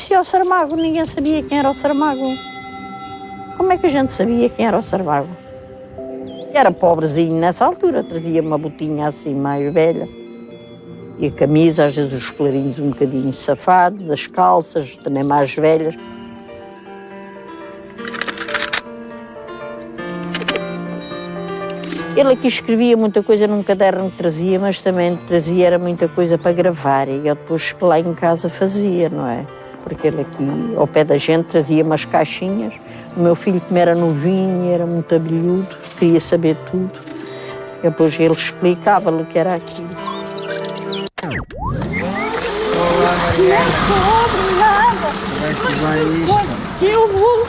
conhecia o Saramago, ninguém sabia quem era o Saramago. Como é que a gente sabia quem era o Saramago? Era pobrezinho nessa altura, trazia uma botinha assim mais velha. E a camisa, às vezes os colarinhos um bocadinho safados, as calças também mais velhas. Ele aqui escrevia muita coisa num caderno que trazia, mas também trazia era muita coisa para gravar. E eu depois lá em casa fazia, não é? Porque ele aqui, ao pé da gente, trazia umas caixinhas. O meu filho, como era novinho, era muito abelhudo, queria saber tudo. E depois ele explicava-lhe o que era aquilo. Olá, Mariana. Obrigada. Como é que vai isto? Eu vou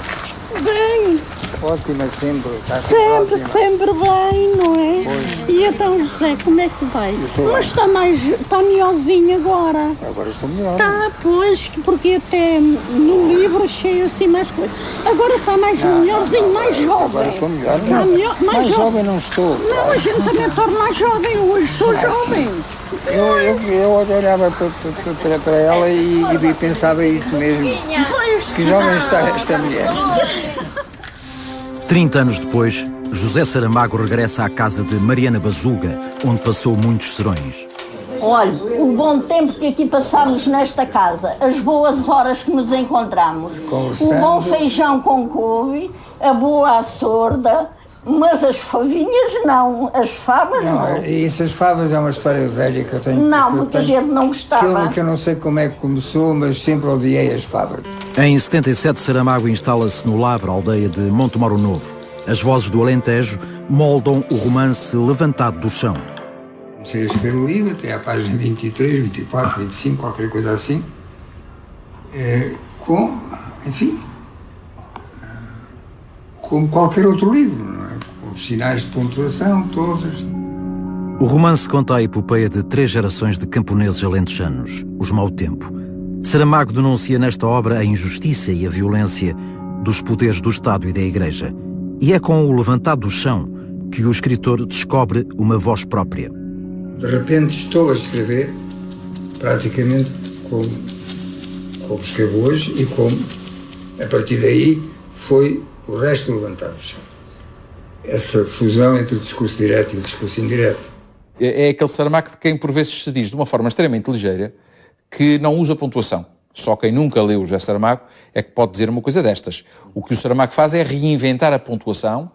bem. Ótima sempre. Está Sempre bem, não é? Pois. E então, José, como é que vai? Estou Mas bem. está melhorzinho agora. Agora estou melhor. Está, pois, porque até no livro achei assim mais coisas. Agora está mais melhorzinho, mais jovem. Agora estou melhor. Está Não, melhor, mais jovem não estou. Não, a gente também torna mais jovem. Hoje sou jovem. Eu olhava para ela e pensava isso mesmo. Que jovem está esta mulher. 30 anos depois, José Saramago regressa à casa de Mariana Bazuga, onde passou muitos serões. Olha, o bom tempo que aqui passámos nesta casa, as boas horas que nos encontramos, Conversando. O bom feijão com couve, a boa açorda, mas as favinhas não, as favas não. Isso, as favas é uma história velha que eu tenho. Não, muita gente não gostava. Que eu não sei como é que começou, mas sempre odiei as favas. Em 77, Saramago instala-se no Lavra, aldeia de Montemoro Novo. As vozes do Alentejo moldam o romance Levantado do Chão. Comecei a escrever o livro até à página 23, 24, 25, qualquer coisa assim. Como qualquer outro livro, não é? Com os sinais de pontuação todos. O romance conta a epopeia de 3 gerações de camponeses alentejanos, os mau tempo. Saramago denuncia nesta obra a injustiça e a violência dos poderes do Estado e da Igreja. E é com o Levantado do Chão que o escritor descobre uma voz própria. De repente estou a escrever praticamente como escrevo hoje e como, a partir daí, foi o resto do Levantado do Chão. Essa fusão entre o discurso direto e o discurso indireto. É aquele Saramago de quem por vezes se diz de uma forma extremamente ligeira que não usa pontuação. Só quem nunca leu o José Saramago é que pode dizer uma coisa destas. O que o Saramago faz é reinventar a pontuação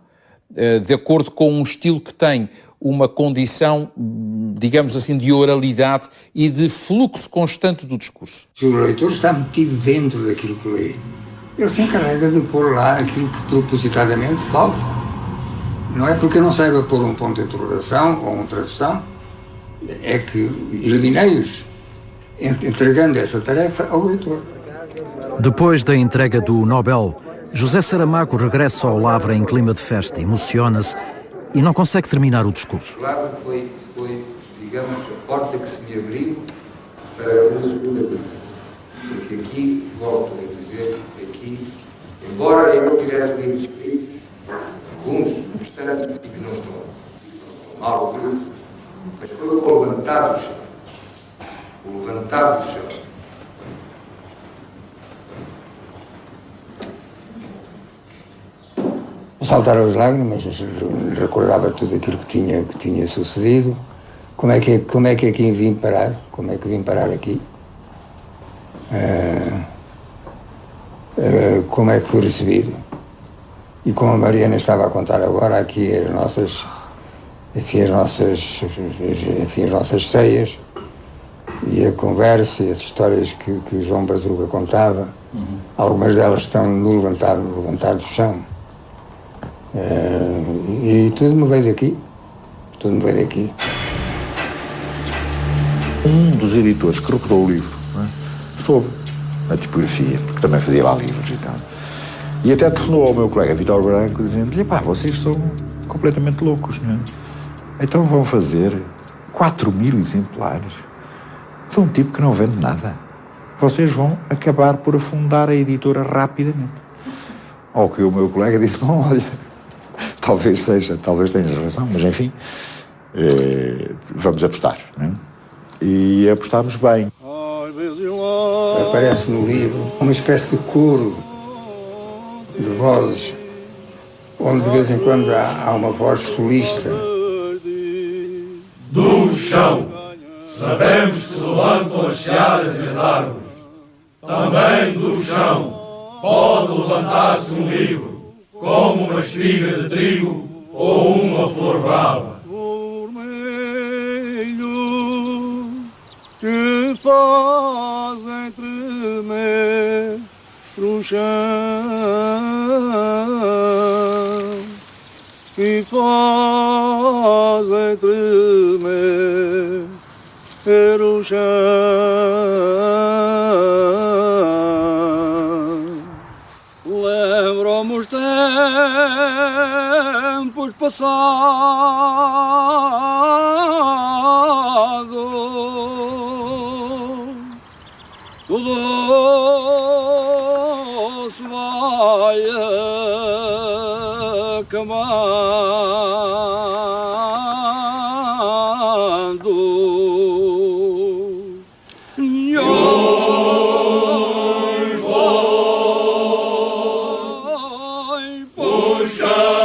de acordo com um estilo que tem uma condição, digamos assim, de oralidade e de fluxo constante do discurso. Se o leitor está metido dentro daquilo que lê, ele se encarrega de pôr lá aquilo que propositadamente falta. Não é porque eu não saiba pôr um ponto de interrogação ou uma tradução, é que eliminei-os, entregando essa tarefa ao leitor. Depois da entrega do Nobel, José Saramago regressa ao Lavra em clima de festa, emociona-se e não consegue terminar o discurso. O Lavra foi, digamos, a porta que se me abriu para a segunda vida. Porque aqui, volto a dizer, embora eu não tivesse lido escritos, alguns, bastante, e que não estão mal, mas foi o Levantado do Chão. O Levantado do Chão. Saltaram as lágrimas, recordava tudo aquilo que tinha sucedido. Como é que aqui vim parar? Como é que vim parar aqui? Como é que fui recebido? E como a Mariana estava a contar agora, aqui as nossas ceias, e a conversa e as histórias que o João Bazuga contava, algumas delas estão no levantado do chão. E tudo me veio daqui. Um dos editores que recusou o livro, não é? Soube a tipografia, porque também fazia lá livros e tal. E até telefonou ao meu colega Vítor Branco dizendo-lhe: pá, vocês são completamente loucos, não é? Então vão fazer 4.000 exemplares de um tipo que não vende nada. Vocês vão acabar por afundar a editora rapidamente. Ao que o meu colega disse: bom, olha, talvez tenhas razão, mas enfim, vamos apostar, não é? E apostámos bem. aparece no livro, uma espécie de coro de vozes, onde de vez em quando há uma voz solista. Do chão, sabemos que se levantam as searas e as árvores. Também do chão pode levantar-se um livro, como uma espiga de trigo ou uma flor brava. Que fazem tremer o chão, que fazem tremer o chão. Lembro-me os tempos passados, tudo se vai acabando. E hoje vai puxando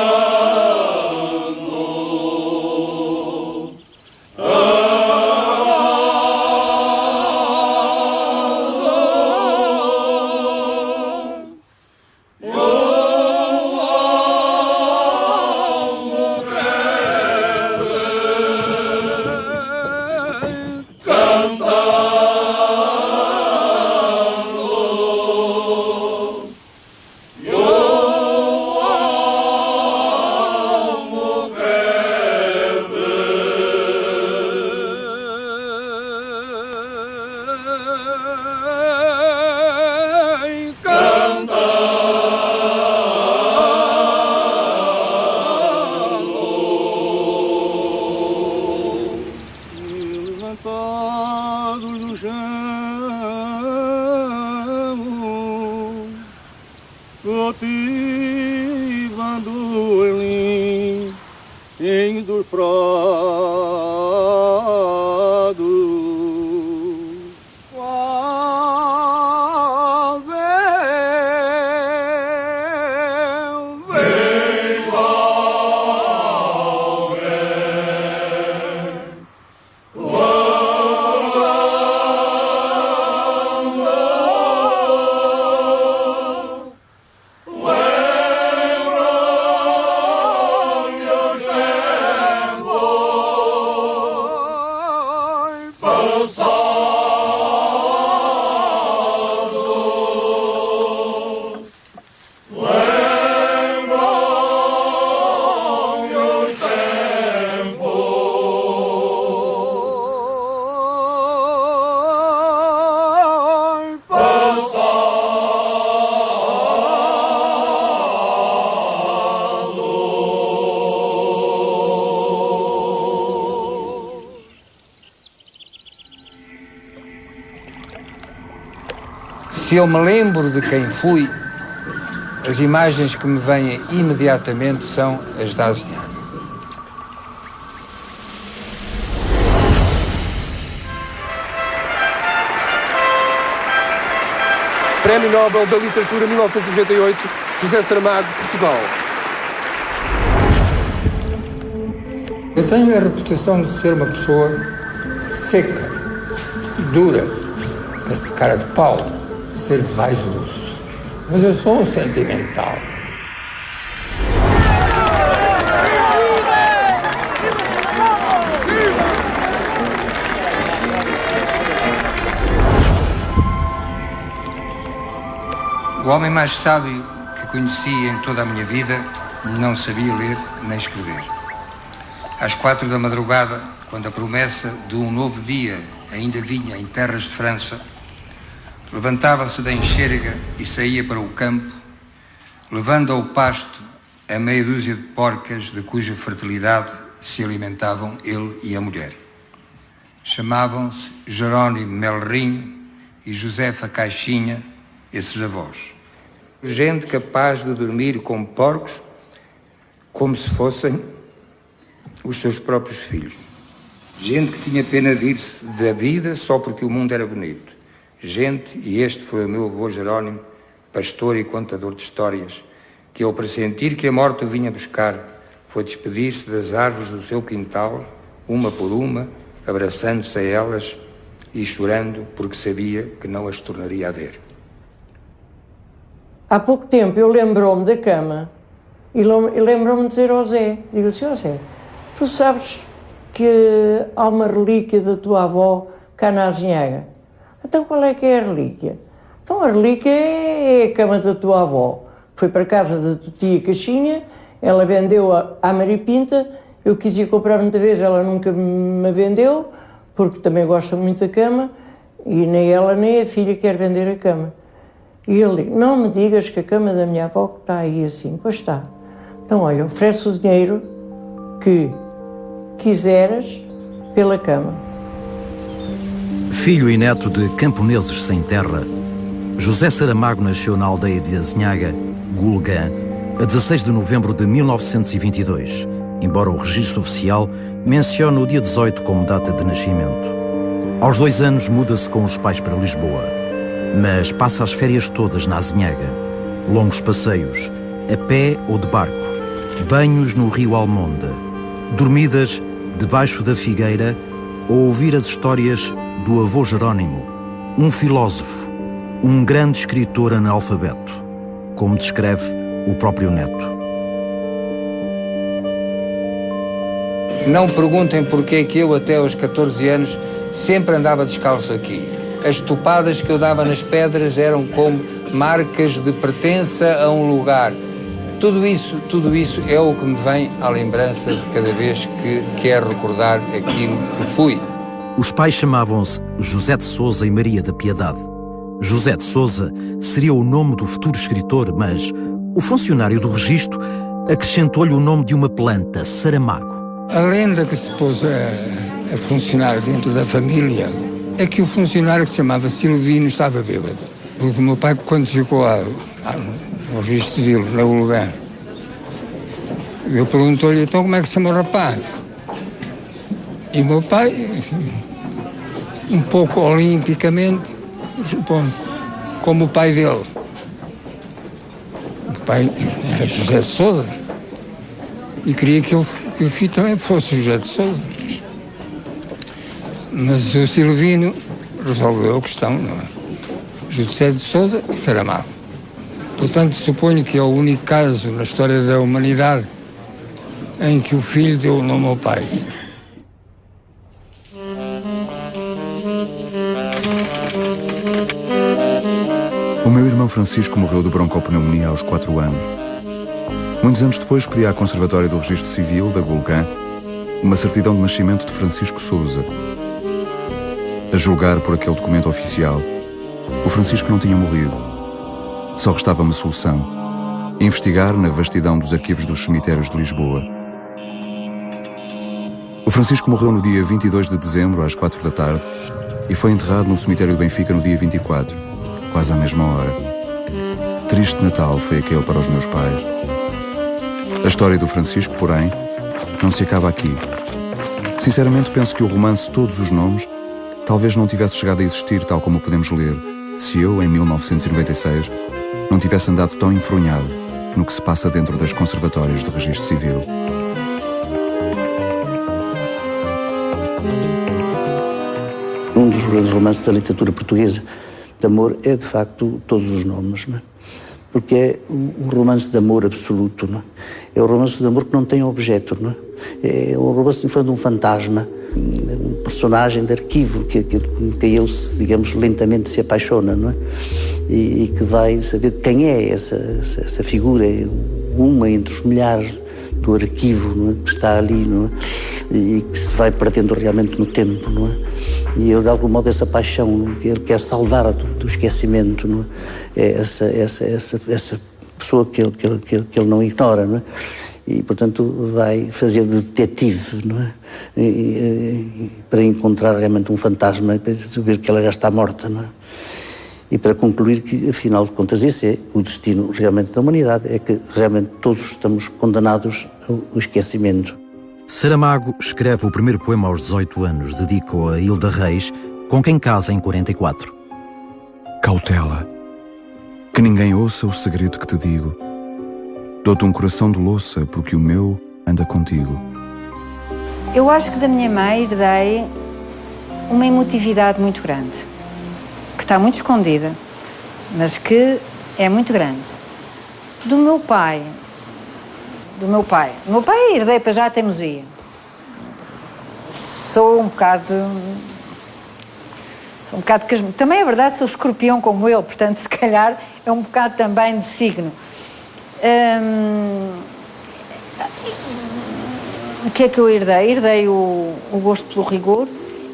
levantados do chão, cativando em linho dos prados. Se eu me lembro de quem fui, as imagens que me vêm imediatamente são as da Azinhana. Prémio Nobel da Literatura 1998, José Saramago, Portugal. Eu tenho a reputação de ser uma pessoa seca, dura, esse cara de pau, de ser vaidoso. Mas eu sou um sentimental. O homem mais sábio que conheci em toda a minha vida não sabia ler nem escrever. Às 4 da madrugada, quando a promessa de um novo dia ainda vinha em terras de França, levantava-se da enxerga e saía para o campo, levando ao pasto a meia dúzia de porcas de cuja fertilidade se alimentavam ele e a mulher. Chamavam-se Jerónimo Melrinho e Josefa Caixinha, esses avós. Gente capaz de dormir com porcos como se fossem os seus próprios filhos. Gente que tinha pena de ir-se da vida só porque o mundo era bonito. gente, e este foi o meu avô Jerónimo, pastor e contador de histórias, que ao pressentir que a morte o vinha buscar, foi despedir-se das árvores do seu quintal, uma por uma, abraçando-se a elas e chorando porque sabia que não as tornaria a ver. Há pouco tempo eu lembrou-me da cama e lembrou-me de dizer ao Zé, digo assim, ó Zé, tu sabes que há uma relíquia da tua avó cá na Azinhaga? Então qual é que é a relíquia? Então a relíquia é a cama da tua avó. Foi para a casa da tua tia Caixinha, ela vendeu-a à Maripinta, eu quis ir comprar muita vez, ela nunca me vendeu, porque também gosta muito da cama, e nem ela nem a filha quer vender a cama. E ele diz, não me digas que a cama da minha avó está aí assim. Pois está. Então olha, oferece o dinheiro que quiseres pela cama. Filho e neto de camponeses sem terra, José Saramago nasceu na aldeia de Azinhaga, Gulgã, a 16 de novembro de 1922, embora o registro oficial mencione o dia 18 como data de nascimento. Aos 2 anos muda-se com os pais para Lisboa, mas passa as férias todas na Azinhaga. Longos passeios, a pé ou de barco, banhos no rio Almonda, dormidas debaixo da figueira ou ouvir as histórias do avô Jerónimo, um filósofo, um grande escritor analfabeto, como descreve o próprio neto. Não perguntem porque é que eu até aos 14 anos sempre andava descalço aqui. As topadas que eu dava nas pedras eram como marcas de pertença a um lugar. Tudo isso é o que me vem à lembrança de cada vez que quero recordar aquilo que fui. Os pais chamavam-se José de Sousa e Maria da Piedade. José de Sousa seria o nome do futuro escritor, mas o funcionário do registro acrescentou-lhe o nome de uma planta, Saramago. A lenda que se pôs a funcionar dentro da família é que o funcionário que se chamava Silvino estava bêbado. Porque o meu pai, quando chegou ao registro civil, na Gulgã, eu perguntou-lhe, então como é que se chama o rapaz? E o meu pai, um pouco olimpicamente, responde, como o pai dele. O pai era José de Sousa e queria que o filho também fosse José de Sousa. Mas o Silvino resolveu a questão, não é? José de Sousa Saramago. Portanto, suponho que é o único caso na história da humanidade em que o filho deu o nome ao pai. O meu irmão Francisco morreu de broncopneumonia aos 4 anos. Muitos anos depois pedi à Conservatória do Registro Civil, da Gulgã, uma certidão de nascimento de Francisco Sousa. A julgar por aquele documento oficial, o Francisco não tinha morrido. Só restava uma solução: investigar na vastidão dos arquivos dos cemitérios de Lisboa. O Francisco morreu no dia 22 de dezembro, às 4 da tarde, e foi enterrado no cemitério de Benfica no dia 24, quase à mesma hora. Triste Natal foi aquele para os meus pais. A história do Francisco, porém, não se acaba aqui. Sinceramente, penso que o romance Todos os Nomes talvez não tivesse chegado a existir tal como o podemos ler, se eu, em 1996, não tivesse andado tão enfronhado no que se passa dentro das conservatórias de registro civil. Um dos grandes romances da literatura portuguesa de amor é, de facto, Todos os Nomes, não é? Porque é um romance de amor absoluto, não é? É um romance de amor que não tem objeto, não é? É um romance de um fantasma, um personagem de arquivo que ele, digamos, lentamente se apaixona, não é? E que vai saber quem é essa figura, é uma entre os milhares do arquivo, não é? Que está ali, não é? E que se vai perdendo realmente no tempo, não é? E ele, de algum modo, essa paixão que ele quer salvar do esquecimento, não é? Essa pessoa que ele não ignora, não é? E, portanto, vai fazer de detetive, não é? Para encontrar realmente um fantasma e para saber que ela já está morta, não é? E para concluir que, afinal de contas, esse é o destino realmente da humanidade, é que realmente todos estamos condenados ao esquecimento. Saramago escreve o primeiro poema aos 18 anos, dedica-o a Hilda Reis, com quem casa em 44. Cautela, que ninguém ouça o segredo que te digo. Dou-te um coração de louça, porque o meu anda contigo. Eu acho que da minha mãe herdei uma emotividade muito grande, que está muito escondida, mas que é muito grande. Do meu pai herdei para já a teimosia. Sou um bocado também é verdade, sou escorpião como ele, portanto, se calhar é um bocado também de signo. O que é que eu herdei? Herdei o gosto pelo rigor.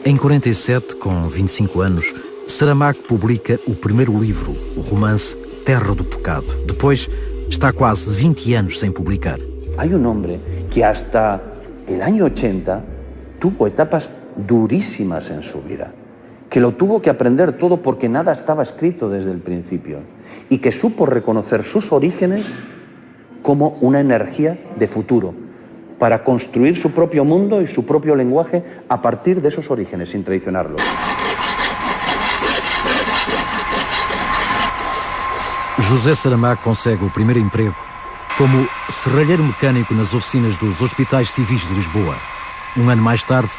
Em 47, com 25 anos, Saramago publica o primeiro livro, o romance Terra do Pecado. Depois, está quase 20 anos sem publicar. Há um homem que hasta el año 80 tuvo etapas durísimas en su vida, que lo tuvo que aprender todo porque nada estaba escrito desde el principio y que supo reconocer sus orígenes como una energía de futuro para construir su propio mundo y su propio lenguaje a partir de esos orígenes, sin traicionarlos. José Saramago consegue o primeiro emprego como serralheiro mecânico nas oficinas dos Hospitais Civis de Lisboa. Um ano mais tarde,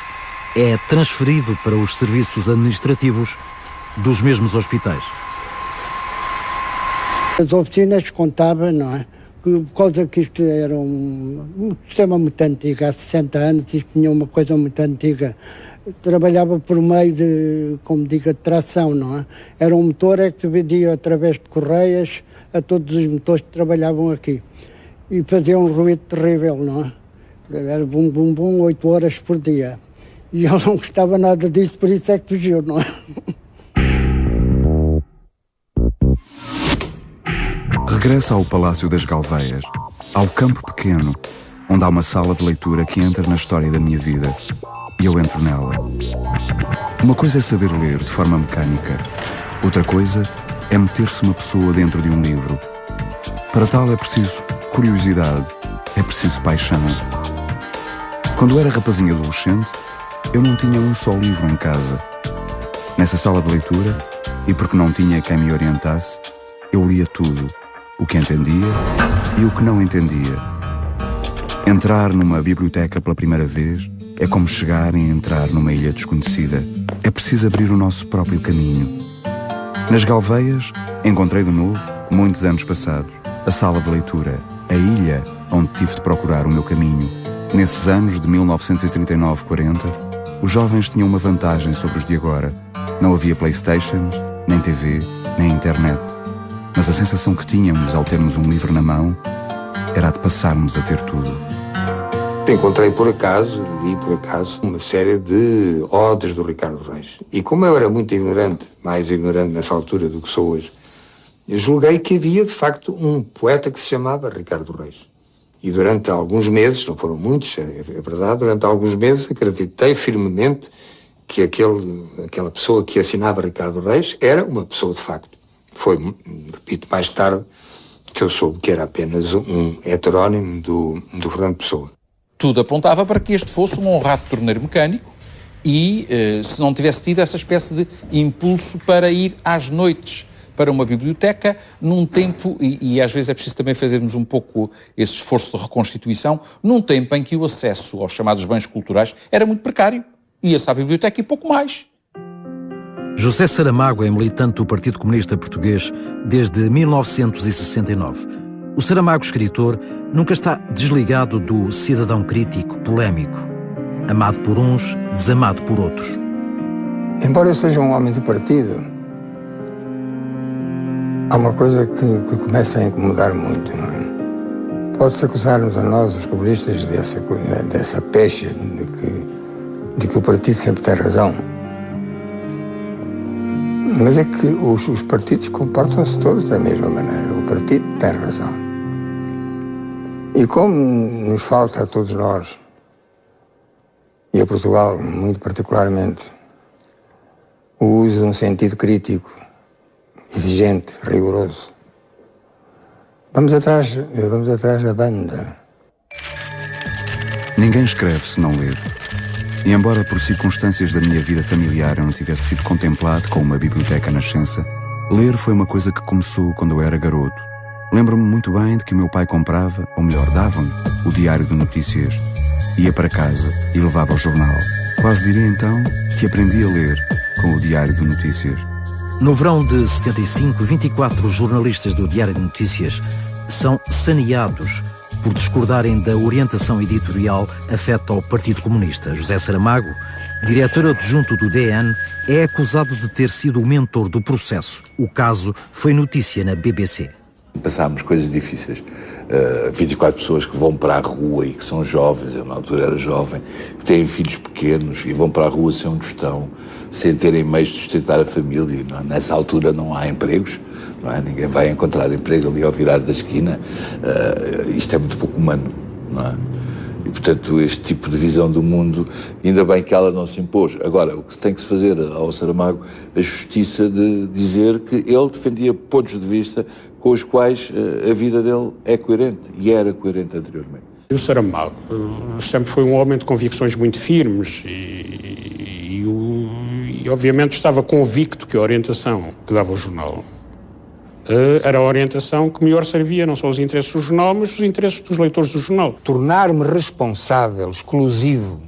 é transferido para os serviços administrativos dos mesmos hospitais. As oficinas contavam, não é? Por causa que isto era um sistema muito antigo, há 60 anos, isto tinha uma coisa muito antiga. Trabalhava por meio de, como digo, de tração, não é? Era um motor que se vendia através de correias a todos os motores que trabalhavam aqui. E fazia um ruído terrível, não é? Era bum, bum, bum, 8 horas por dia. E ele não gostava nada disso, por isso é que fugiu, não é? Regressa ao Palácio das Galveias, ao campo pequeno, onde há uma sala de leitura que entra na história da minha vida. E eu entro nela. Uma coisa é saber ler de forma mecânica. Outra coisa é meter-se uma pessoa dentro de um livro. Para tal é preciso curiosidade, é preciso paixão. Quando era rapazinho adolescente, eu não tinha um só livro em casa. Nessa sala de leitura, e porque não tinha quem me orientasse, eu lia tudo, o que entendia e o que não entendia. Entrar numa biblioteca pela primeira vez é como chegar e entrar numa ilha desconhecida. É preciso abrir o nosso próprio caminho. Nas Galveias, encontrei de novo, muitos anos passados, a sala de leitura, a ilha onde tive de procurar o meu caminho. Nesses anos de 1939-40, os jovens tinham uma vantagem sobre os de agora. Não havia Playstations, nem TV, nem internet. Mas a sensação que tínhamos ao termos um livro na mão era a de passarmos a ter tudo. Encontrei por acaso, li por acaso, uma série de odes do Ricardo Reis. E como eu era muito ignorante, mais ignorante nessa altura do que sou hoje, eu julguei que havia, de facto, um poeta que se chamava Ricardo Reis. E durante alguns meses, não foram muitos, é verdade, durante alguns meses acreditei firmemente que aquela pessoa que assinava Ricardo Reis era uma pessoa de facto. Foi, repito, mais tarde que eu soube que era apenas um heterónimo do Fernando Pessoa. Tudo apontava para que este fosse um honrado torneiro mecânico e, se não tivesse tido essa espécie de impulso para ir às noites para uma biblioteca, num tempo, e às vezes é preciso também fazermos um pouco esse esforço de reconstituição, num tempo em que o acesso aos chamados bens culturais era muito precário. Ia-se à biblioteca e pouco mais. José Saramago é militante do Partido Comunista Português desde 1969. O Saramago escritor nunca está desligado do cidadão crítico, polémico, amado por uns, desamado por outros. Embora eu seja um homem de partido, há uma coisa que começa a incomodar muito, não é? Pode-se acusar-nos a nós, os comunistas, dessa pecha de que o partido sempre tem razão. Mas é que os partidos comportam-se todos da mesma maneira. O partido tem razão. E como nos falta a todos nós, e a Portugal muito particularmente, o uso de um sentido crítico, exigente, rigoroso, vamos atrás da banda. Ninguém escreve se não ler. E embora por circunstâncias da minha vida familiar eu não tivesse sido contemplado com uma biblioteca nascença, Ler foi uma coisa que começou quando eu era garoto. Lembro-me muito bem de que o meu pai comprava, ou melhor, dava-me, o Diário de Notícias. Ia para casa e levava o jornal. Quase diria então que aprendi a ler com o Diário de Notícias. No verão de 75, 24 jornalistas do Diário de Notícias são saneados por discordarem da orientação editorial afeta ao Partido Comunista. José Saramago, diretor adjunto do DN, é acusado de ter sido o mentor do processo. O caso foi notícia na BBC. Passámos coisas difíceis. 24 pessoas que vão para a rua e que são jovens, eu na altura era jovem, que têm filhos pequenos e vão para a rua sem onde estão, sem terem meios de sustentar a família. Não, nessa altura não há empregos, não é? Ninguém vai encontrar emprego ali ao virar da esquina. Isto é muito pouco humano, não é? E, portanto, este tipo de visão do mundo, ainda bem que ela não se impôs. Agora, o que tem que se fazer ao Saramago, a justiça de dizer que ele defendia pontos de vista com os quais a vida dele é coerente, e era coerente anteriormente. O Saramago sempre foi um homem de convicções muito firmes e obviamente estava convicto que a orientação que dava ao jornal era a orientação que melhor servia não só os interesses do jornal, mas os interesses dos leitores do jornal. Tornar-me responsável, exclusivo,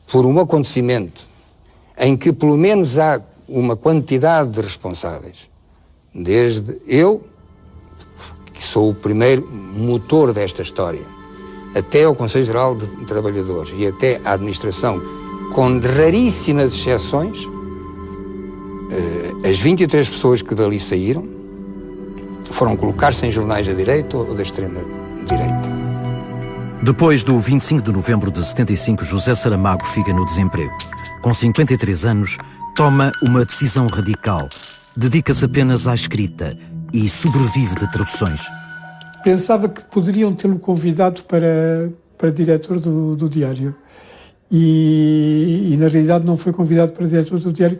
por um acontecimento em que pelo menos há uma quantidade de responsáveis, desde eu, que sou o primeiro motor desta história, até ao Conselho Geral de Trabalhadores e até à administração, com raríssimas exceções, as 23 pessoas que dali saíram foram colocar-se em jornais da direita ou da extrema-direita. Depois do 25 de novembro de 75, José Saramago fica no desemprego. Com 53 anos, toma uma decisão radical. Dedica-se apenas à escrita e sobrevive de traduções. Pensava que poderiam tê-lo convidado para diretor do Diário. E, na realidade, não foi convidado para diretor do Diário,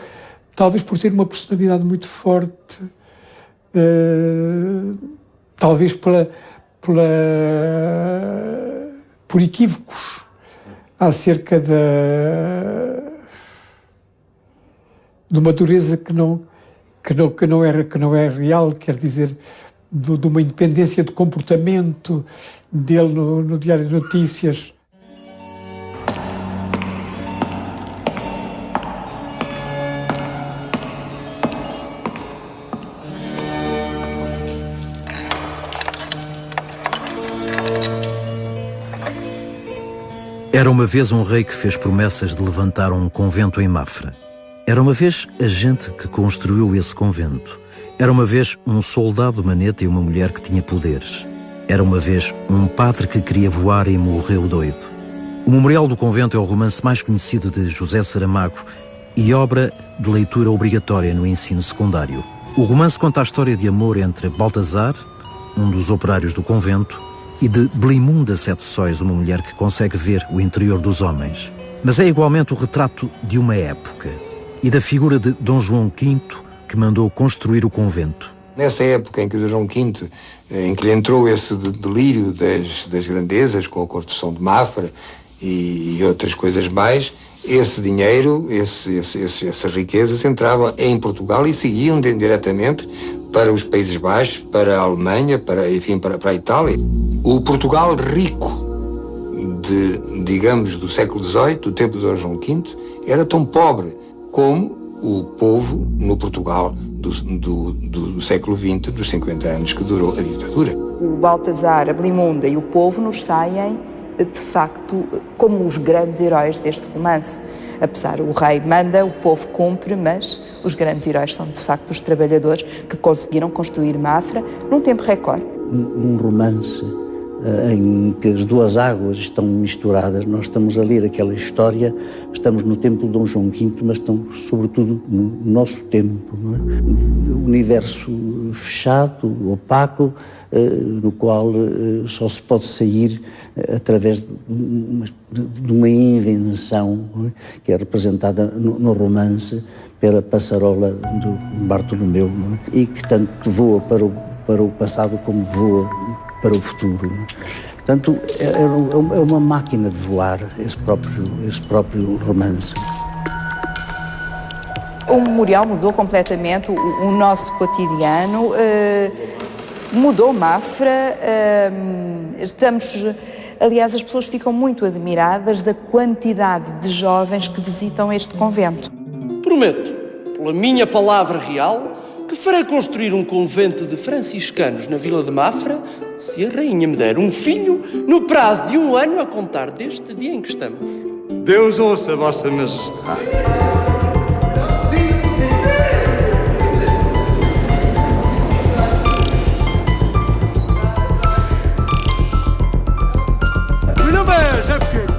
talvez por ter uma personalidade muito forte, talvez por equívocos acerca de uma dureza que não é real, quer dizer, de uma independência de comportamento dele no Diário de Notícias. Era uma vez um rei que fez promessas de levantar um convento em Mafra. Era uma vez a gente que construiu esse convento. Era uma vez um soldado maneta e uma mulher que tinha poderes. Era uma vez um padre que queria voar e morreu doido. O Memorial do Convento é o romance mais conhecido de José Saramago e obra de leitura obrigatória no ensino secundário. O romance conta a história de amor entre Baltazar, um dos operários do convento, e de Blimunda Sete Sóis, uma mulher que consegue ver o interior dos homens. Mas é igualmente o retrato de uma época e da figura de Dom João V, que mandou construir o convento. Nessa época em que o João V, em que lhe entrou esse delírio das grandezas, com a construção de Mafra e outras coisas mais, esse dinheiro, essas riquezas entravam em Portugal e seguiam diretamente para os Países Baixos, para a Alemanha, para a Itália. O Portugal rico, digamos, do século XVIII, do tempo de Dom João V, era tão pobre como o povo no Portugal do século XX, dos 50 anos que durou a ditadura. O Baltazar, a Blimunda e o povo nos saem, de facto, como os grandes heróis deste romance. Apesar, o rei manda, o povo cumpre, mas os grandes heróis são, de facto, os trabalhadores que conseguiram construir Mafra num tempo recorde. Um romance em que as duas águas estão misturadas. Nós estamos a ler aquela história, estamos no tempo de Dom João V, mas estamos, sobretudo, no nosso tempo. Não é? Um universo fechado, opaco, no qual só se pode sair através de uma invenção, não é? Que é representada no romance pela passarola do Bartolomeu, não é? E que tanto voa para o passado como voa para o futuro. Não é? Portanto, é uma máquina de voar esse próprio romance. O memorial mudou completamente o nosso cotidiano, mudou Mafra, aliás, as pessoas ficam muito admiradas da quantidade de jovens que visitam este convento. Prometo, pela minha palavra real, que farei construir um convento de franciscanos na vila de Mafra, se a rainha me der um filho, no prazo de 1 ano a contar deste dia em que estamos. Deus ouça a vossa majestade.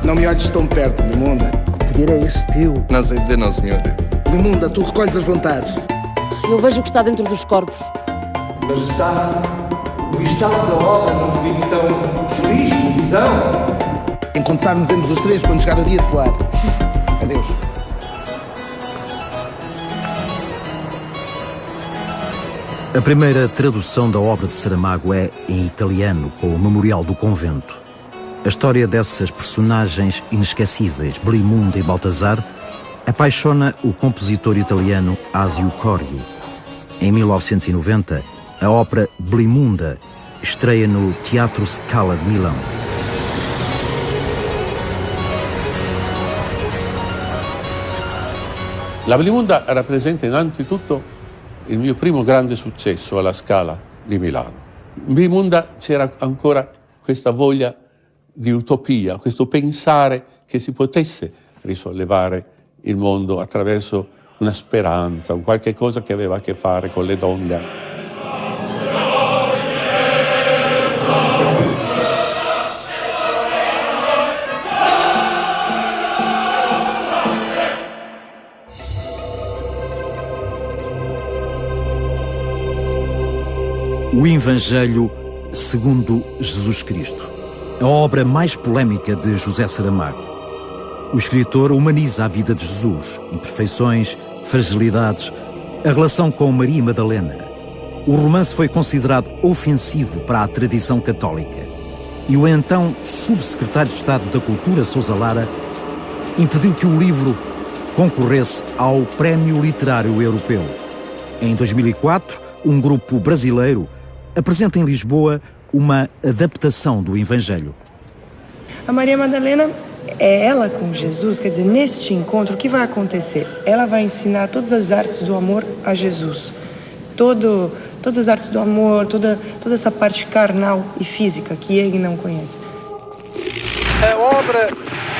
Não me olhes tão perto, Blimunda. Que poder é esse teu? Não sei dizer não, senhor. Blimunda, tu recolhes as vontades. Eu vejo o que está dentro dos corpos. Majestade, o estado da obra não me vive tão feliz com visão. Encontrar-nos os três quando chegar o dia de voar. Adeus. A primeira tradução da obra de Saramago é em italiano, com o Memorial do Convento. A história dessas personagens inesquecíveis, Blimunda e Baltazar, apaixona o compositor italiano Asio Corgi. Em 1990, a ópera Blimunda estreia no Teatro Scala de Milão. La Blimunda rappresenta innanzitutto il mio primo grande successo alla Scala di Milano. In Blimunda c'era ancora questa voglia di utopia, questo pensare che si potesse risollevare il mondo attraverso una speranza, un qualche cosa che aveva a che fare con le donne. O Evangelho segundo Jesus Cristo, a obra mais polémica de José Saramago. O escritor humaniza a vida de Jesus, imperfeições, fragilidades, a relação com Maria Madalena. O romance foi considerado ofensivo para a tradição católica e o então subsecretário de Estado da Cultura, Sousa Lara, impediu que o livro concorresse ao Prémio Literário Europeu. Em 2004, um grupo brasileiro apresenta em Lisboa uma adaptação do Evangelho. A Maria Madalena é ela com Jesus, quer dizer, neste encontro, o que vai acontecer? Ela vai ensinar todas as artes do amor a Jesus. Todas as artes do amor, toda essa parte carnal e física que ele não conhece. A obra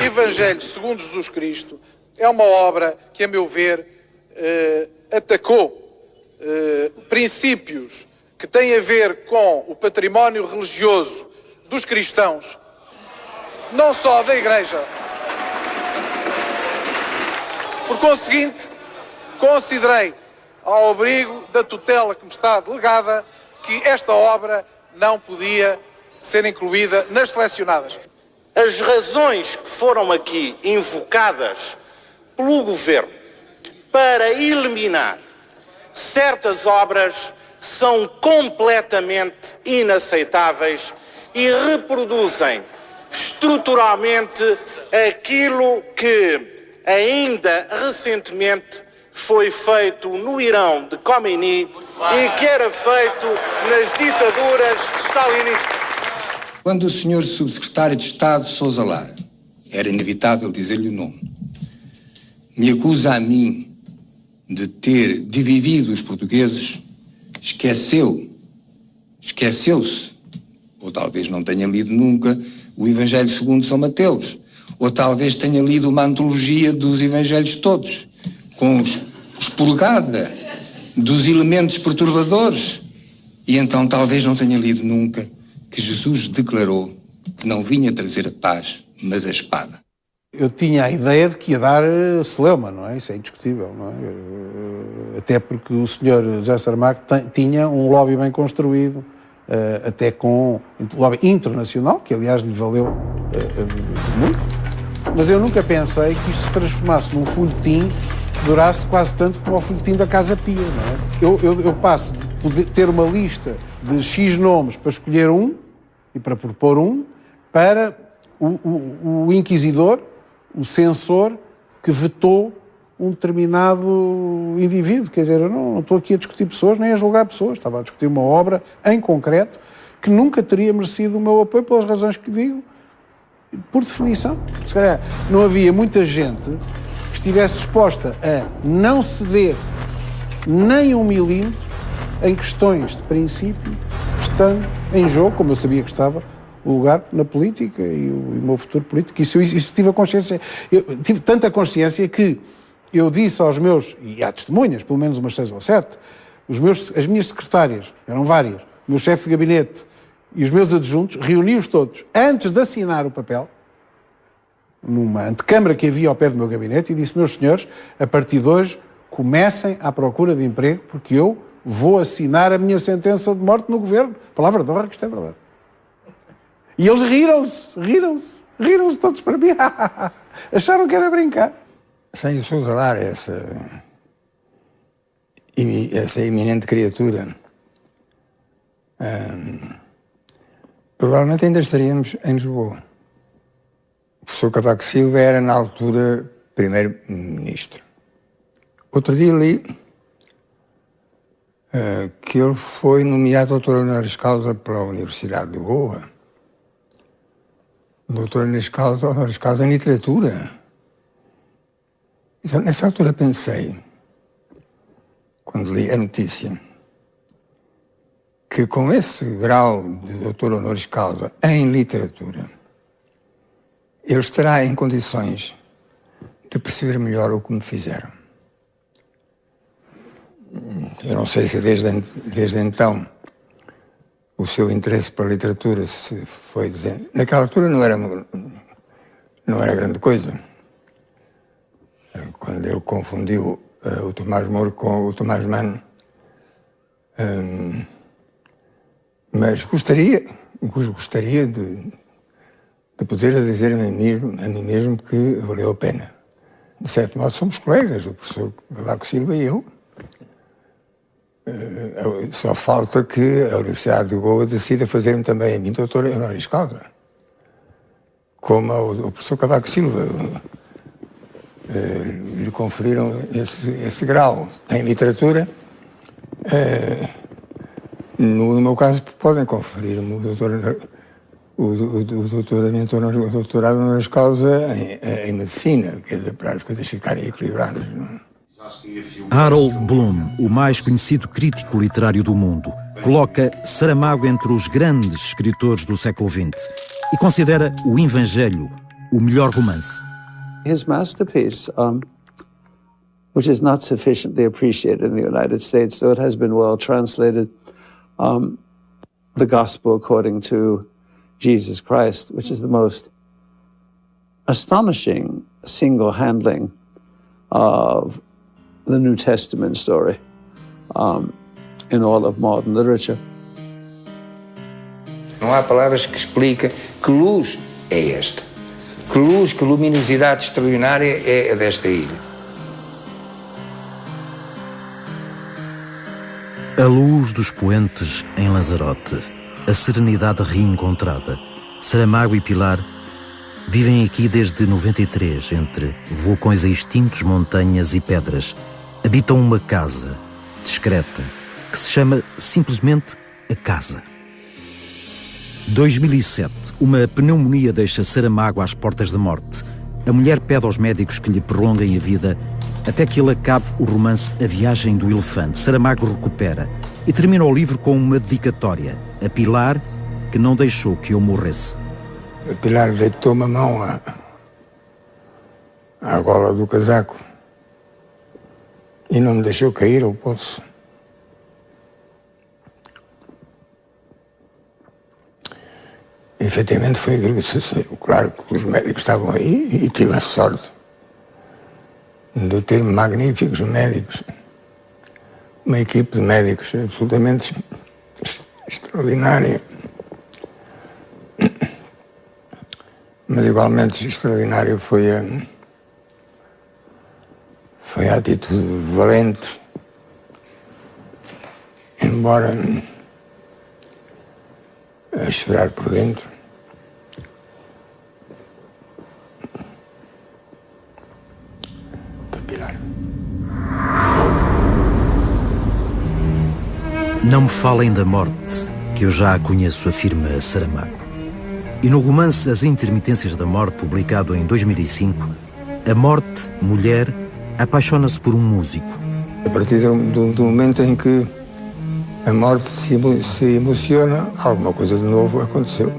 Evangelho segundo Jesus Cristo é uma obra que, a meu ver, atacou princípios que têm a ver com o património religioso dos cristãos, não só da Igreja. Por conseguinte, considerei, ao abrigo da tutela que me está delegada, que esta obra não podia ser incluída nas selecionadas. As razões que foram aqui invocadas pelo Governo para eliminar certas obras são completamente inaceitáveis e reproduzem estruturalmente aquilo que ainda recentemente foi feito no Irão de Khomeini e que era feito nas ditaduras stalinistas. Quando o senhor subsecretário de Estado Sousa Lara, era inevitável dizer-lhe o nome, me acusa a mim de ter dividido os portugueses, esqueceu-se, ou talvez não tenha lido nunca o Evangelho segundo São Mateus, ou talvez tenha lido uma antologia dos Evangelhos todos, com expurgada dos elementos perturbadores, e então talvez não tenha lido nunca que Jesus declarou que não vinha trazer a paz, mas a espada. Eu tinha a ideia de que ia dar celeuma, não é? Isso é indiscutível, não é? Até porque o senhor José Saramago tinha um lobby bem construído, até com lobby internacional, que aliás lhe valeu muito. Mas eu nunca pensei que isto se transformasse num folhetim que durasse quase tanto como o folhetim da Casa Pia, não é? Eu passo de poder ter uma lista de X nomes para escolher um e para propor um, para o inquisidor, o censor, que vetou um determinado indivíduo. Quer dizer, eu não estou aqui a discutir pessoas nem a julgar pessoas. Estava a discutir uma obra em concreto que nunca teria merecido o meu apoio pelas razões que digo, por definição. Se calhar não havia muita gente que estivesse disposta a não ceder nem um milímetro em questões de princípio, estando em jogo, como eu sabia que estava, o lugar na política e o meu futuro político. Isso tive a consciência. Eu tive tanta consciência que eu disse aos meus, e há testemunhas, pelo menos umas 6 ou 7, as minhas secretárias, eram várias, o meu chefe de gabinete e os meus adjuntos, reuni-os todos antes de assinar o papel, numa antecâmara que havia ao pé do meu gabinete, e disse: meus senhores, a partir de hoje, comecem à procura de emprego, porque eu vou assinar a minha sentença de morte no governo. Palavra de honra que isto é verdade. E eles riram-se todos para mim. Acharam que era brincar. Sem exagerar essa iminente criatura, provavelmente ainda estaríamos em Lisboa. O professor Cavaco Silva era, na altura, primeiro-ministro. Outro dia li que ele foi nomeado doutor honoris causa pela Universidade de Goa. Doutor honoris causa em literatura. Então, nessa altura pensei, quando li a notícia, que com esse grau de doutor honoris causa em literatura, ele estará em condições de perceber melhor o que me fizeram. Eu não sei se desde então o seu interesse pela literatura se foi dizendo. Naquela altura não era grande coisa. Quando ele confundiu o Tomás Moro com o Tomás Mann. Mas gostaria de poder dizer a mim mesmo que valeu a pena. De certo modo somos colegas, o professor Cavaco Silva e eu. Só falta que a Universidade de Goa decida fazer-me também a mim doutor honoris causa. Como o professor Cavaco Silva lhe conferiram esse grau em literatura, no meu caso podem conferir-me o doutorado honoris causa em medicina, quer dizer, para as coisas ficarem equilibradas, não é? Harold Bloom, o mais conhecido crítico literário do mundo, coloca Saramago entre os grandes escritores do século XX e considera o Evangelho o melhor romance. His masterpiece, which is not sufficiently appreciated in the United States, though it has been well translated, the Gospel according to Jesus Christ, which is the most astonishing single handling of the New Testament story in all of modern literature. Não há palavras que expliquem que luz é esta, que luz, que luminosidade extraordinária é a desta ilha. A luz dos poentes em Lanzarote, a serenidade reencontrada. Saramago e Pilar vivem aqui desde 93, entre vulcões extintos, montanhas e pedras. Habitam uma casa discreta que se chama simplesmente a casa. 2007, uma pneumonia deixa Saramago às portas da morte. A mulher pede aos médicos que lhe prolonguem a vida até que ele acabe o romance A Viagem do Elefante. Saramago recupera e termina o livro com uma dedicatória a Pilar, que não deixou que eu morresse. A Pilar deitou-me a mão à gola do casaco e não me deixou cair ao poço. Efetivamente foi aquilo que sucedeu. Claro que os médicos estavam aí e tive a sorte de ter magníficos médicos, uma equipe de médicos absolutamente extraordinária. Mas igualmente extraordinário foi a atitude valente, embora a chorar por dentro. Da Pilar. Não me falem da morte, que eu já a conheço, afirma Saramago. E no romance As Intermitências da Morte, publicado em 2005, a morte, mulher, apaixona-se por um músico. A partir do momento em que a morte se emociona, alguma coisa de novo aconteceu.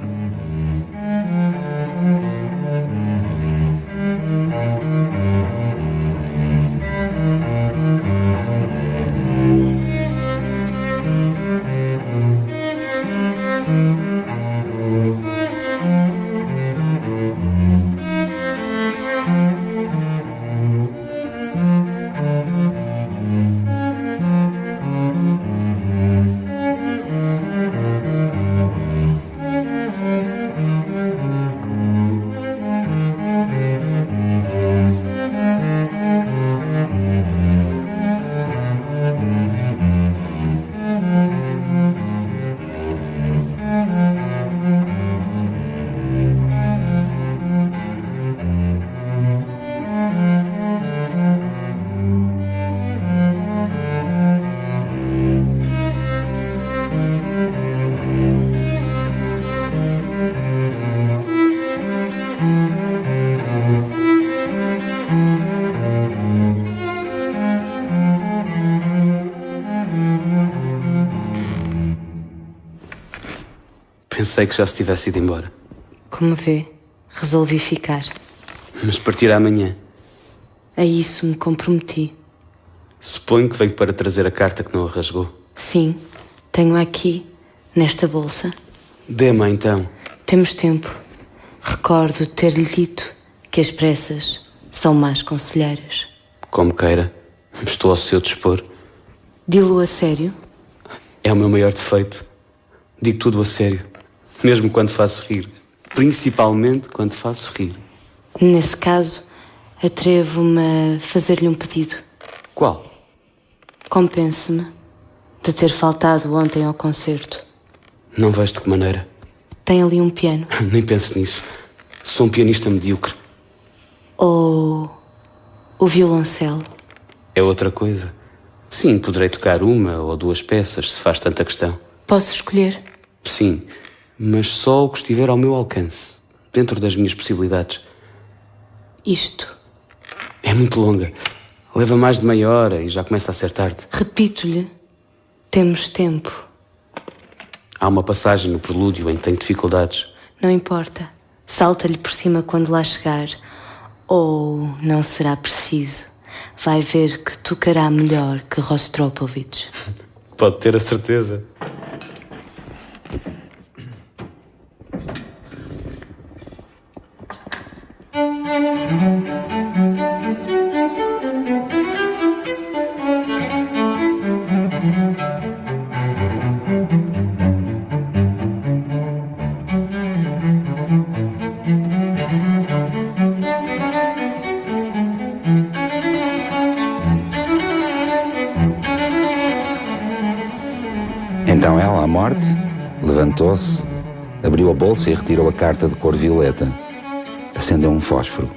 Pensei que já se tivesse ido embora. Como vê, resolvi ficar. Mas partir amanhã. A isso me comprometi. Suponho que veio para trazer a carta que não a rasgou. Sim, tenho aqui, nesta bolsa. Dê-me então. Temos tempo. Recordo ter-lhe dito que as pressas são más conselheiras. Como queira. Estou ao seu dispor. Dilo a sério? É o meu maior defeito. Digo tudo a sério. Mesmo quando faço rir. Principalmente quando faço rir. Nesse caso, atrevo-me a fazer-lhe um pedido. Qual? Compense-me de ter faltado ontem ao concerto. Não vejo de que maneira. Tem ali um piano. Nem pense nisso. Sou um pianista medíocre. Ou o violoncelo. É outra coisa. Sim, poderei tocar uma ou duas peças, se faz tanta questão. Posso escolher? Sim, mas só o que estiver ao meu alcance, dentro das minhas possibilidades. Isto. É muito longa. Leva mais de meia hora e já começa a ser tarde. Repito-lhe, temos tempo. Há uma passagem no prelúdio em que tenho dificuldades. Não importa. Salta-lhe por cima quando lá chegar. Ou não será preciso. Vai ver que tocará melhor que Rostropovich. Pode ter a certeza. Então ela, a morte, levantou-se, abriu a bolsa e retirou a carta de cor violeta. Acendeu um fósforo.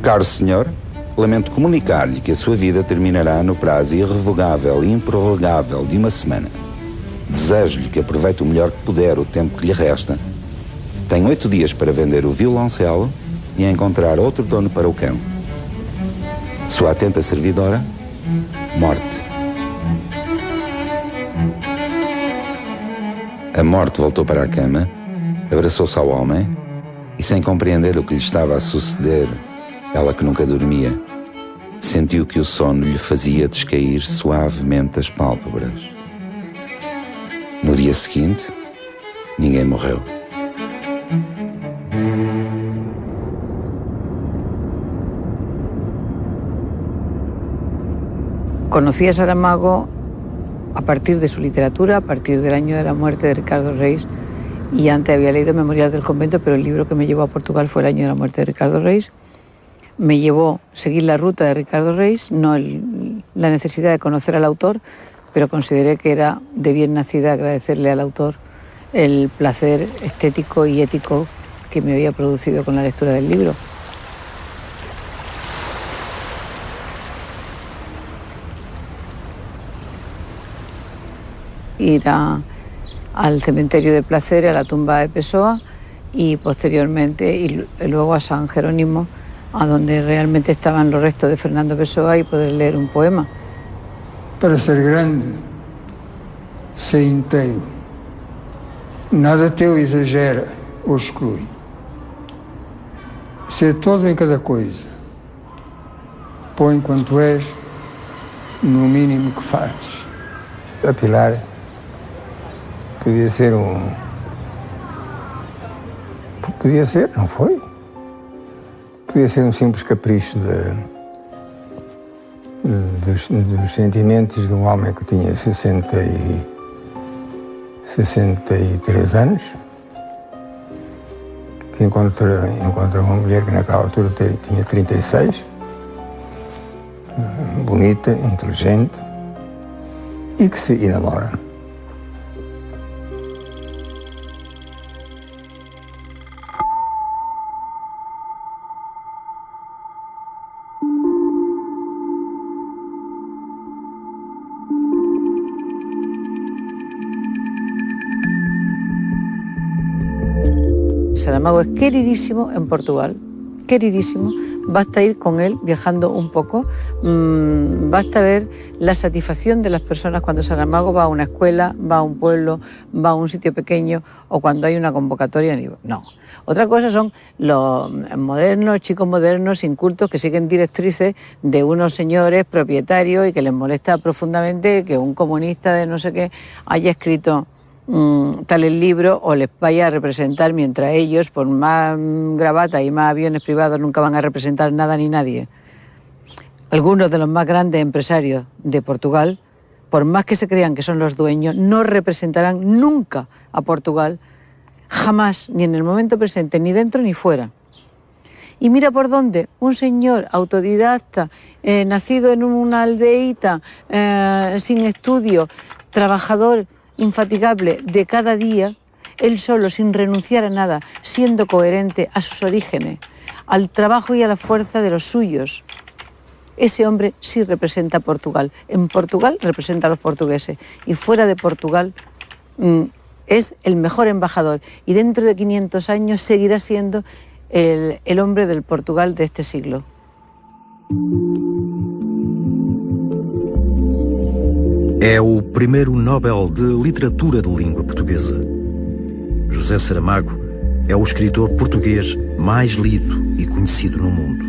Caro senhor, lamento comunicar-lhe que a sua vida terminará no prazo irrevogável e improrrogável de uma semana. Desejo-lhe que aproveite o melhor que puder o tempo que lhe resta. Tem 8 dias para vender o violoncelo e encontrar outro dono para o cão. Sua atenta servidora, Morte. A Morte voltou para a cama, abraçou-se ao homem e, sem compreender o que lhe estava a suceder, ela que nunca dormia, sentiu que o sono lhe fazia descair suavemente as pálpebras. No dia seguinte, ninguém morreu. Conocí a Saramago a partir de su literatura, a partir del año de la muerte de Ricardo Reis, y antes había leído Memorias del Convento, pero el libro que me llevó a Portugal fue el año de la muerte de Ricardo Reis. Me llevó a seguir la ruta de Ricardo Reis, no la necesidad de conocer al autor, pero consideré que era de bien nacida agradecerle al autor el placer estético y ético que me había producido con la lectura del libro. Ir al cementerio de Placeres, a la tumba de Pessoa, y posteriormente y luego a San Jerónimo, a donde realmente estaban los restos de Fernando Pessoa, y poder leer un poema. Para ser grande, ser inteiro. Nada teu exagera ou exclui. Ser todo em cada coisa. Põe quanto és no mínimo que fazes. A Pilar podia ser Podia ser, não foi? Podia ser um simples capricho dos sentimentos de um homem que tinha 63 anos, que encontra uma mulher que naquela altura tinha 36, bonita, inteligente, e que se enamora. Saramago es queridísimo en Portugal, queridísimo. Basta ir con él viajando un poco, basta ver la satisfacción de las personas cuando Saramago va a una escuela, va a un pueblo, va a un sitio pequeño, o cuando hay una convocatoria. No. Otra cosa son los modernos, chicos modernos, incultos, que siguen directrices de unos señores propietarios y que les molesta profundamente que un comunista de no sé qué haya escrito tales libros o les vaya a representar, mientras ellos, por más gravatas y más aviones privados, nunca van a representar nada ni nadie. Algunos de los más grandes empresarios de Portugal, por más que se crean que son los dueños, no representarán nunca a Portugal, jamás, ni en el momento presente, ni dentro ni fuera. Y mira por dónde, un señor autodidacta, nacido en una aldeíta, sin estudio, trabajador infatigable de cada día, él solo, sin renunciar a nada, siendo coherente a sus orígenes, al trabajo y a la fuerza de los suyos. Ese hombre sí representa a Portugal. En Portugal representa a los portugueses, y fuera de Portugal es el mejor embajador, y dentro de 500 años seguirá siendo el hombre del Portugal de este siglo. É o primeiro Nobel de Literatura de Língua Portuguesa. José Saramago é o escritor português mais lido e conhecido no mundo.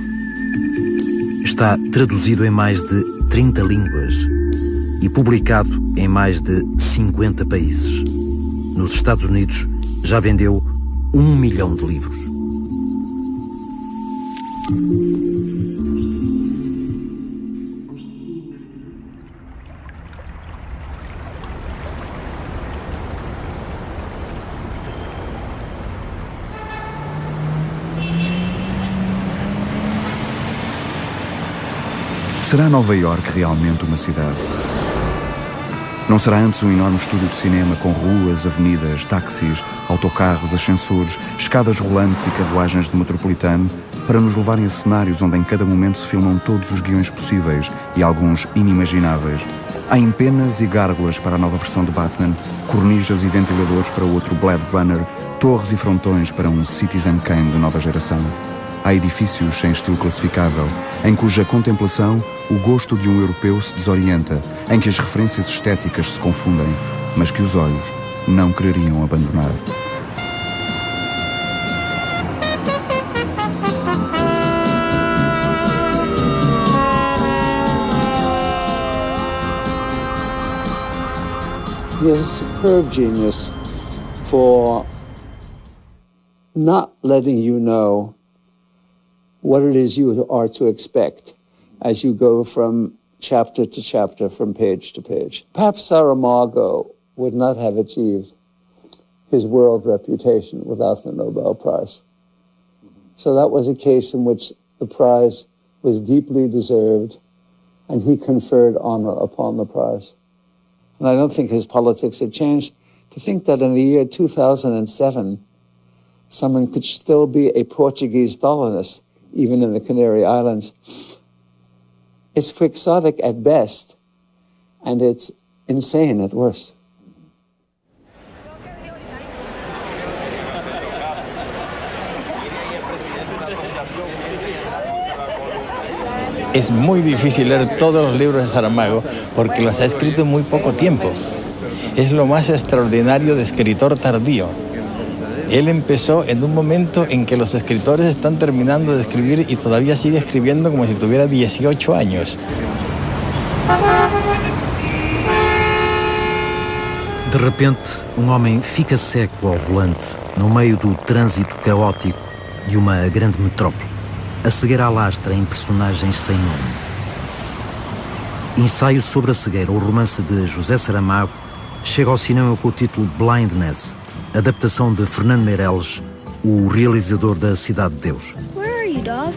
Está traduzido em mais de 30 línguas e publicado em mais de 50 países. Nos Estados Unidos já vendeu 1 milhão de livros. Será Nova Iorque realmente uma cidade? Não será antes um enorme estúdio de cinema com ruas, avenidas, táxis, autocarros, ascensores, escadas rolantes e carruagens de metropolitano para nos levarem a cenários onde em cada momento se filmam todos os guiões possíveis e alguns inimagináveis? Há empenas e gárgulas para a nova versão de Batman, cornijas e ventiladores para outro Blade Runner, torres e frontões para um Citizen Kane de nova geração. Há edifícios sem estilo classificável, em cuja contemplação o gosto de um europeu se desorienta, em que as referências estéticas se confundem, mas que os olhos não quereriam abandonar. He has a superb genius for not letting you know what it is you are to expect as you go from chapter to chapter, from page to page. Perhaps Saramago would not have achieved his world reputation without the Nobel Prize. So that was a case in which the prize was deeply deserved, and he conferred honor upon the prize. And I don't think his politics have changed. To think that in the year 2007, someone could still be a Portuguese colonist, even in the Canary Islands. It's quixotic at best, and it's insane at worst. Es muy difícil leer todos los libros de Saramago porque los ha escrito en muy poco tiempo. Es lo más extraordinario de escritor tardío. Él empezó en un momento en que los escritores están terminando de escribir y todavía sigue escribiendo como si tuviera 18 años. De repente, homem fica cego ao volante, no meio do trânsito caótico de uma grande metrópole. A cegueira alastra em personagens sem nome. Ensaio sobre a cegueira, o romance de José Saramago, chega ao cinema com o título Blindness, adaptação de Fernando Meirelles, o realizador da Cidade de Deus. Where are you, dog?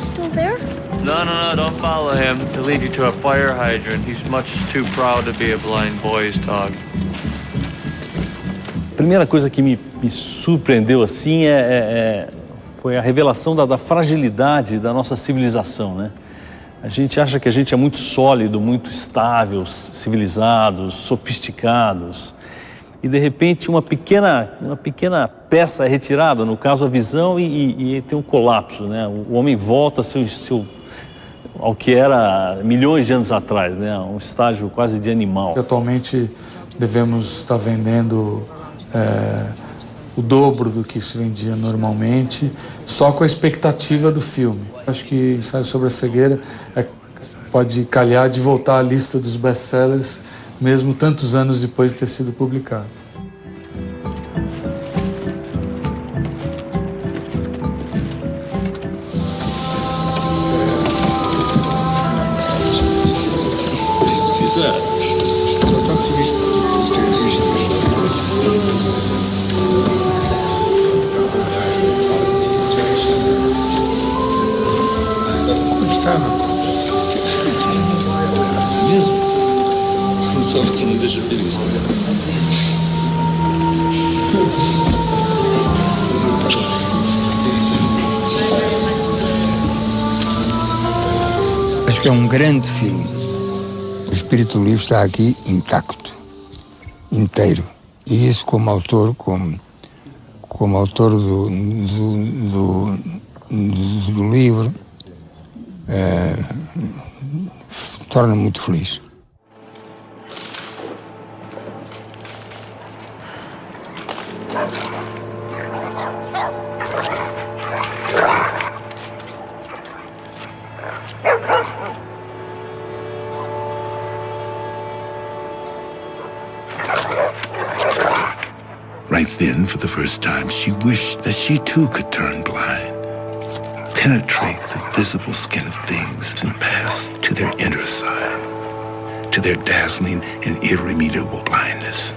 Still there? No, don't follow him. He'll lead you to a fire hydrant. He's much too proud to be a blind boy's dog. A primeira coisa que me surpreendeu assim foi a revelação da fragilidade da nossa civilização, né? A gente acha que a gente é muito sólido, muito estável, civilizados, sofisticados. E, de repente, uma pequena peça é retirada, no caso, a visão, e tem um colapso, né? O homem volta ao que era milhões de anos atrás, né? Um estágio quase de animal. Atualmente, devemos estar vendendo o dobro do que se vendia normalmente, só com a expectativa do filme. Acho que Ensaio sobre a Cegueira pode calhar de voltar à lista dos best-sellers, mesmo tantos anos depois de ter sido publicado. Só que não deixa feliz, tá vendo? Acho que é um grande filme. O espírito do livro está aqui intacto, inteiro. E isso como autor, como autor do livro, torna-me muito feliz. Right then, for the first time, she wished that she too could turn blind, penetrate the visible skin of things and pass to their inner side, to their dazzling and irremediable blindness.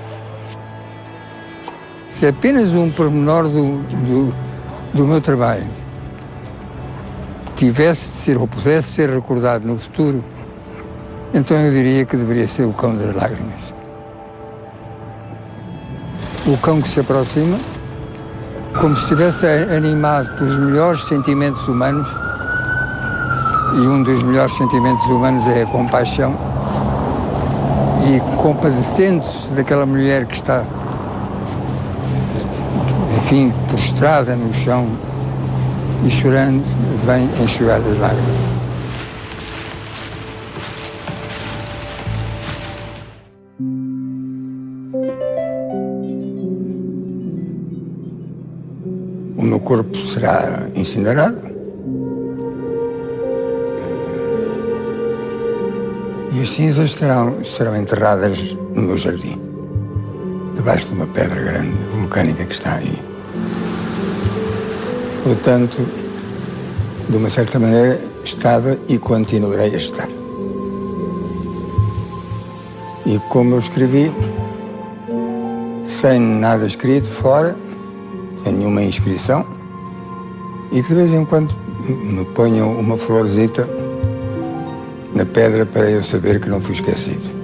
Se apenas um pormenor do meu trabalho tivesse de ser ou pudesse ser recordado no futuro, então eu diria que deveria ser O Cão das Lágrimas. O cão que se aproxima, como se estivesse animado pelos melhores sentimentos humanos, e um dos melhores sentimentos humanos é a compaixão, e compadecendo-se daquela mulher que está, enfim, prostrada no chão e chorando, vem enxugar as lágrimas. O meu corpo será incinerado e as cinzas serão enterradas no meu jardim, debaixo de uma pedra grande, vulcânica que está aí. Portanto, de uma certa maneira, estava e continuarei a estar. E como eu escrevi, sem nada escrito fora, sem nenhuma inscrição, e que de vez em quando me ponham uma florzita na pedra para eu saber que não fui esquecido.